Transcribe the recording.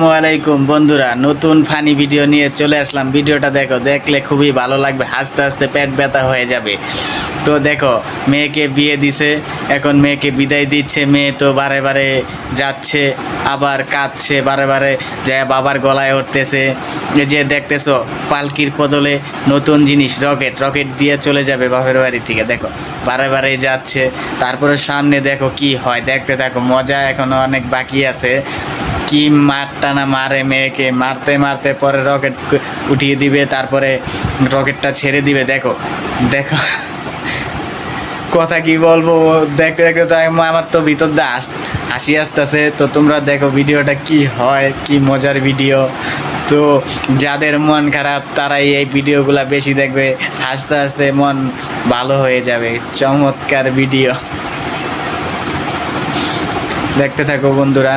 আসসালামু আলাইকুম বন্ধুরা, নতুন ফানি ভিডিও নিয়ে চলে আসলাম। ভিডিওটা দেখো, দেখলে খুবই ভালো লাগবে, হাসতে হাসতে পেট ব্যথা হয়ে যাবে। তো দেখো, মেয়েকে বিয়ে দিছে, এখন মেয়েকে বিদায় দিচ্ছে। মেয়ে তো বারে বারে যাচ্ছে, আবার কাঁদছে, বারে বারে যায় বাবার গলায় উঠতেছে। এই যে দেখতেছো, পালকির বদলে নতুন জিনিস রকেট রকেট দিয়ে চলে যাবে বাপের বাড়ি থেকে। দেখো বারে বারে যাচ্ছে, তারপরে সামনে দেখো কি হয়, দেখতে থাকো, মজা এখনো অনেক বাকি আছে। কি মারটানা মারে মেয়েকে, মারতে মারতে পরে রকেট উঠিয়ে দিবে, তারপরে রকেটটা ছেড়ে দিবে। দেখো দেখো কথা কি বলবো, দেখতে দেখতে তো আমার তো ভিতর দিয়ে হাসি আসতেছে। তো তোমরা দেখো ভিডিওটা কি হয়, কি মজার ভিডিও। তো যাদের মন খারাপ তারাই এই ভিডিওগুলা বেশি দেখবে, হাসতে হাসতে মন ভালো হয়ে যাবে। চমৎকার ভিডিও, দেখতে থাকো বন্ধুরা।